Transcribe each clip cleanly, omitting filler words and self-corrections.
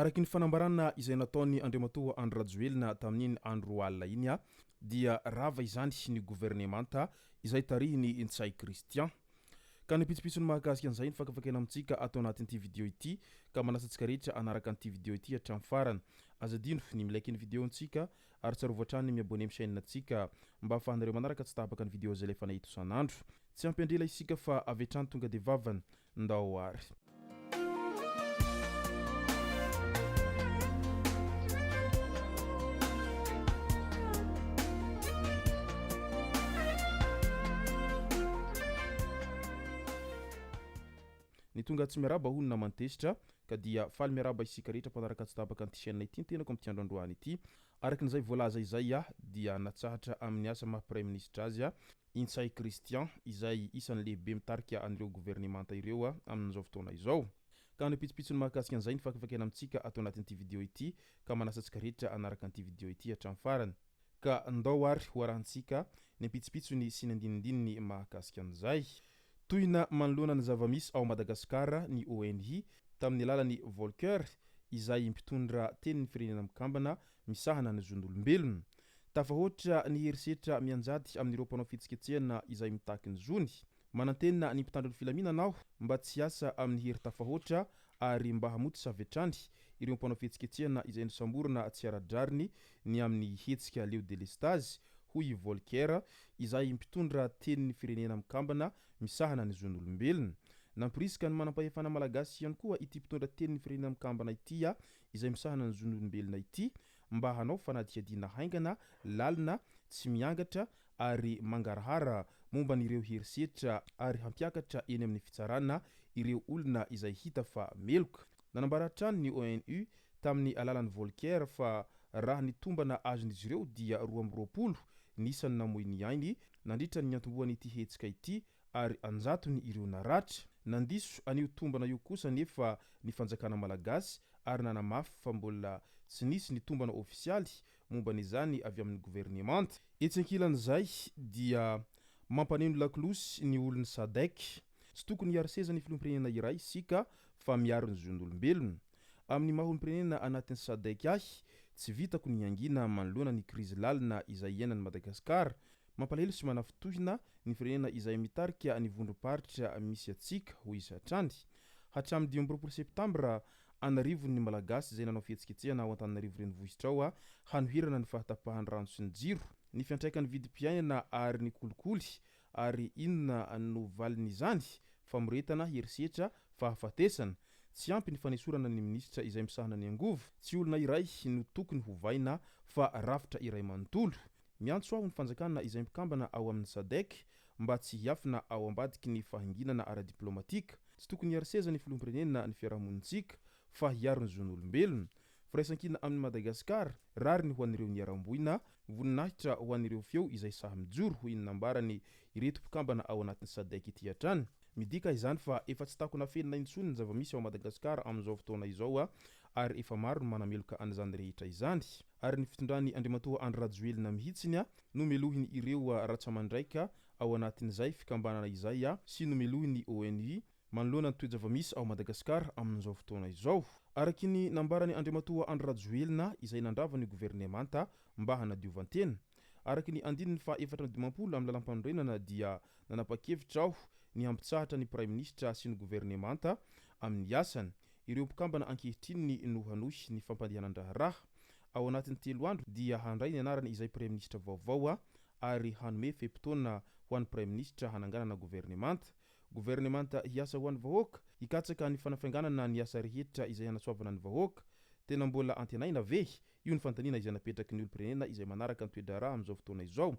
Araky ny fanambarana izay nataony Andriamatoa Andry Rajoelina tamin'iny andro alina iny dia Rava izany ny Governemanta izay tarihiny Ntsay Christian. Ka nipitsipitsony mahakasika an'izay ny fakafakena amintsika atao anatin'ity video ity ka manasantsika rehetra anaraka an'ity video ity hatramin'ny farany. Azadino ny milaiky ny video antsika ary tsarovatrany miabone amin'ny chaîne antsika mba ahafahanareo manaraka tsy tapaka ny video zay lefa nahito isan'andro. Tsy ampendrela isika fa avy hatrany tonga de vavany ndao ary. Ny tonga tsy miaraba hono na mantesitra ka dia faly miaraba isika rehetra mpanaraka tsy tapaka an'ity chaîne ity tena ko amty androandroany ity. Araky n'izay voalaza izay dia natsahatra amin'ny asa maha Premier Ministre azy Ntsay Christian izay isan'ny lehibe mitarika an'ireo Governemanta ireo amin'izao fotoana izao. Ka nipitsipitsony mahakasika an'izay ny fakafakena amintsika atao anatin'ity video ity ka manasantsika rehetra anaraka an'ity video ity hatramin'ny farany. Ka ndao ary hoarahantsika ny pitsipitsony sy ny andinindininy mahakasika an'izay. Tohina manoloana ny zava-misy ao Madagasikara ny Nohony tamin'ny alalan'ny volker izay mpitondra teny ny firenena mikambana misahana ny zon'olombelona. Tafahoatra ny herisetra mianjady amin'ireo mpanao fihetsikehtsehana izay mitaky ny zony. Manantena ny mpitandro ny filaminanao mba tsy asa amin'ny hery tafahoatra ary mba hamoty savetrany ireo mpanao fihetsikehtsehana izay nosamborona tsy ara-drariny ny amin'ny hetsika leo delestazy hoy volker izay mpitondra teny ny firenena mikambana misahana ny zon'olombelona. Nampirisika ny manam-pahefana malagasy ihany koa ity mpitondra teny ny firenena mikambana ity izay misahana ny zon'olombelona ity mba hanao fanadihadiana haingana, lalina, tsy miangatra ary mangarahara momba n'ireo herisetra ary hampiakatra eny amin'ny fitsarana ireo olona izay hita fa meloka. Nanambara hatrany ny ONU tamin'ny alalan'ny volker fa raha ny tombana azon'izy ireo dia 2020 nisan'ny namoy ny ainy nandritra ny antombohany ity hetsika ity ary anjatony ireo naratra. Nandiso anio tombana io kosa nefa ny fanjakana malagasy ary nanamafy fa mbola tsy nisy ny tombana ofisialy momba n'izany avy amin'ny Governemanta. Etsenkilan'izay dia mampaneno laklosy ny olon'ny sadek. Tsy tokony hiaro seza ny filoham-pirenena iray isika fa miaro ny zon'olombelona. Amin'ny maha-olom-pirenena anatin'ny sadek tsy vitako ny angina manoloana ny krizy lalina izay iainan'ny Madagasikara. Mampalahelo sy manafitohina ny firenena izay mitarika ny vondrom-paritra misy atsika hoy izy hatrany. Hatramin'ny 20 septambra anarivon'ny malagasy izay nanao fihetsikehtsehana ao Antananarivo renivohitra ao hanohirana ny fahatapahan'ny rano sy ny jiro, ny fiantraikan'ny vidim-piainana ary ny kolikoly ary inona no valin'izany famoretana herisetra fahafatesana. Tsy ampy ny fanesorana ny minisitra izay misahana ny angovo, tsy olona iray no tokony hovaina fa rafitra iray manontolo. Miantso aho ny fanjakana izay mikambana ao amin'ny sadek mba tsy hiafina ao ambadiky ny fahanginana ara-diplomatika. Tsy tokony hiaro seza ny filoham-pirenena ny fiarahamonintsika fa hiaro ny zon'olombelona. Firaisankina amin'ny Madagasikara rariny ho an'ireo niaram-boina, voninahitra ho an'ireo feo izay saha mijoro hoy ny nambarany ireto mpikambana ao anatin'ny sadek ity hatrany. Midika izany fa efa tsy tako nafenina intsony ny zava-misy ao Madagasikara amin'izao fotoana izao ary efa maro ny manameloka an'izany rehetra izany. Ary ny fitondrany Andriamatoa Andry Rajoelina mihitsiny no melohiny ireo ratsamandraika ao anatin'izay fikambanana izay sy no melohiny ONU manoloana ny toe-java-misy ao Madagasikara amin'izao fotoana izao. Araky ny nambarany Andriamatoa Andry Rajoelina izay nandrava ny Governemanta mba hanadiovantena. Araky ny andininy fa 420 amin'ny lalam-panorenana dia nanapa-kevitra aho ny hampitsahatra ny Prime Ministre sy ny Governemanta amin'ny asany. Ireo mpikambana ankehitriny no hanohy ny fampandehanan-draharaha. Ao anatin'ny 3 andro dia handray ny anarany izay Prime Ministre vaovao ary hanome fehim-potoana ho an'ny Prime Ministre hananganana Governemanta. Governemanta hiasa ho an'ny vahoaka, hikatsaka ny fanafianganana ny asa rehetra izay hanasoavana ny vahoaka. Tena mbola antenaina ve io ny fantaniana izay napetraky ny olom-pirenena izay manaraka ny toe-draharaha amin'izao fotoana izao.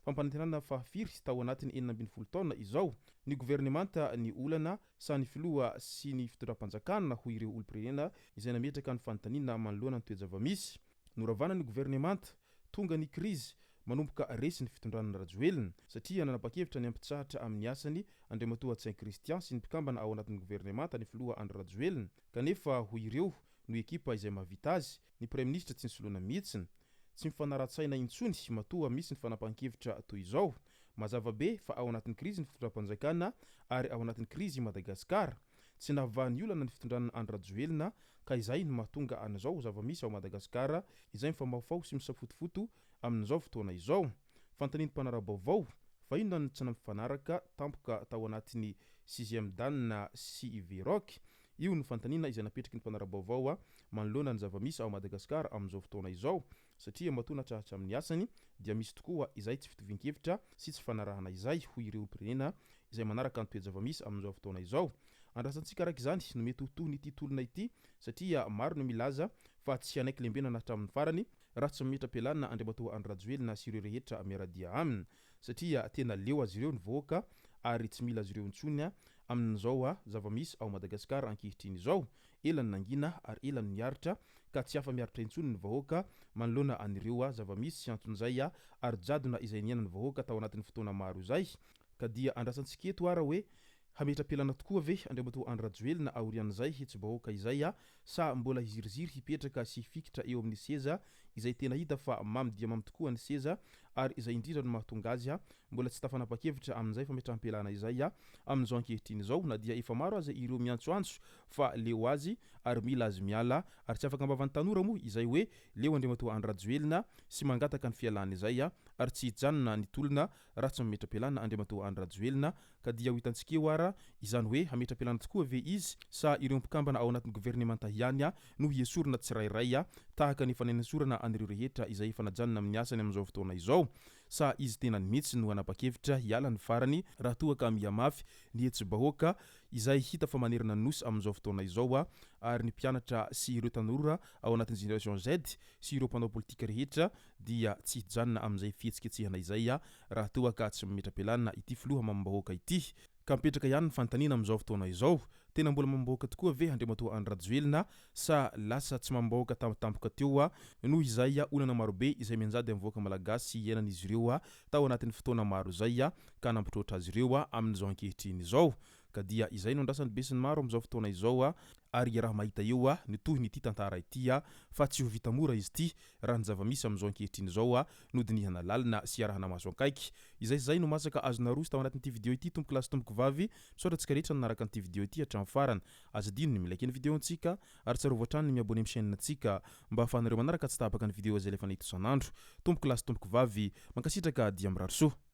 Fampanantenana fahafiry tao anatin'ny 12 taona izao. Ny Governemanta ny olana sa ny filoha sy ny fitondram-panjakana ho ireo olom-pirenena izay nametraka ny fantaniana manoloana ny toe-java-misy. Noravana ny Governemanta tonga ny krizy manomboka resy ny fitondran'ny Rajoelina satria nanapa-kevitra ny ampitsahatra amin'ny asany Andriamatoa Ntsay Christian sy ny mpikambana ao anatin'ny Governemanta ny filoha Andry Rajoelina. Kanefa ho ireo no ekipa izay mahavita azy, ny Prime Ministre tsy nisoloana mihitsiny. Tsy mifanara-tsaina intsony matoa misy ny fanapahan-kevitra toy izao. Mazava be fa ao anatin'ny krizy ny fitondram-panjakana ary ao anatin'ny krizy Madagasikara. tsy navahany olana ny fitondrana andrajoelina ka izay no mahatonga an'izao zava-misy ao Madagasikara izay mifamafao sy misafotofoto amin'izao fotoana izao. Fantaniany mpanarabaovao fa inona no tsy nampifanaraka tampoka tao anatin'ny 6e dan sy Iverok. Io ny fantaniana izay napetraky ny mpanarabaovao manoloana ny zava-misy ao Madagasikara amin'izao fotoana izao satria matoa natrahatra amin'ny asany dia misy tokoa izay tsy fitovian-kevitra sy tsy fanarahana izay ho ireo mpirenena izay manaraka ny toe-java-misy amin'izao fotoana izao. Andrasantsika araka izany no mety ho toy n'ity tolona ity satria maro no milaza fa tsy anaiky lembena na hatramin'ny farany raha tsy mametra-pialana Andriamatoa Andrajoelina sy ireo rehetra miaradia aminy satria tena leo azy ireo ny vahoaka ary tsy mila azy ireo intsony amin'izao zava-misy ao Madagasikara ankehitriny izao. Elany nangina ary elany niaritra ka tsy afa miaritra intsony ny vahoaka manoloana an'ireo zava-misy sy anton'izay ary jadona izay niainany vahoaka tao anatin'ny fotoana maro izay. Ka dia andrasantsika eto ara hoe hametra-pialana tokoa ve Andriamatoa Andrajoelina aorian'izay hetsy vahoaka izay sa mbola hiziriziry hipetraka sy hifikitra eo amin'ny seza izay tena hita fa mamy dia mamy tokoa ny seza ary izay indrindra no mahatonga azy mbola tsy tafanapa-kevitra amin'izay fametrahan-pialana izay amin'izao ankehitriny izao na dia efa maro azy ireo miantsoantso fa leo azy ary mila azy miala ary tsy afaka ambavan'ny tanora moa izay hoe leo Andriamatoa Andrajoelina sy mangataka ny fialana izay ary tsy hijanona ny tolona raha tsy mametra-pialana Andriamatoa Andrajoelina. Ka dia ho hitantsika eo ara izany hoe hametra-pialana tokoa ve izy sa ireo mpikambana ao anatin'ny Governemanta ihany no hiesorana tsirairay tahaka ny fanenensorana an'ireo rehetra izay fanajanona amin'ny asany amin'izao fotoana izao sa izy tena mihitsy no hanapa-kevitra hiala ny farany raha toa ka mihamafy ny hetsy-bahoaka izay hita fa manerana ny nosy amin'izao fotoana izao ary ny mpianatra sy ireo tanora ao anatin'ny génération Z sy ireo mpanao politika rehetra dia tsy hijanona amin'izay fihetsiketsehana izay raha toa ka tsy mametra-pialana ity filoha mambahoaka ity. Ka mipetraka ihany ny fantaniana amin'izao fotoana izao tena mbola mambahoaka tokoa ve Andriamatoa Andrajoelina sa lasa tsy mambahoaka tampotampoka teo noho izay olana marobe izay mianjady amin'ny vahoaka malagasy iainan'izy ireo tao anatin'ny fotoana maro izay ka nampitroatra azy ireo amin'izao ankehitriny izao. Ka dia izay no andrasany besin'ny maro amin'izao fotoana izao ary raha mahita eo ny toy n'ity tantara ity fa tsy ho vita mora izy ity raha ny zava-misy amin'izao ankehitriny izao nodinihana lalina sy arahana maso ankaiky. Izay no masaka azona roso tao anatin'ity video ity tompoko lasy tompoko vavy misaotratsika rehetra nanaraka an'ity video ity hatramin'ny farany. Aza dino ny milaiky ny video antsika ary tsara voatrany ny miabone amin'ny chaîne antsika mba ahafahanareo manaraka tsy tapaka ny video izay lefa nahita isan'andro. Tompoko lasy tompoko vavy mankasitraka dia mirary soa.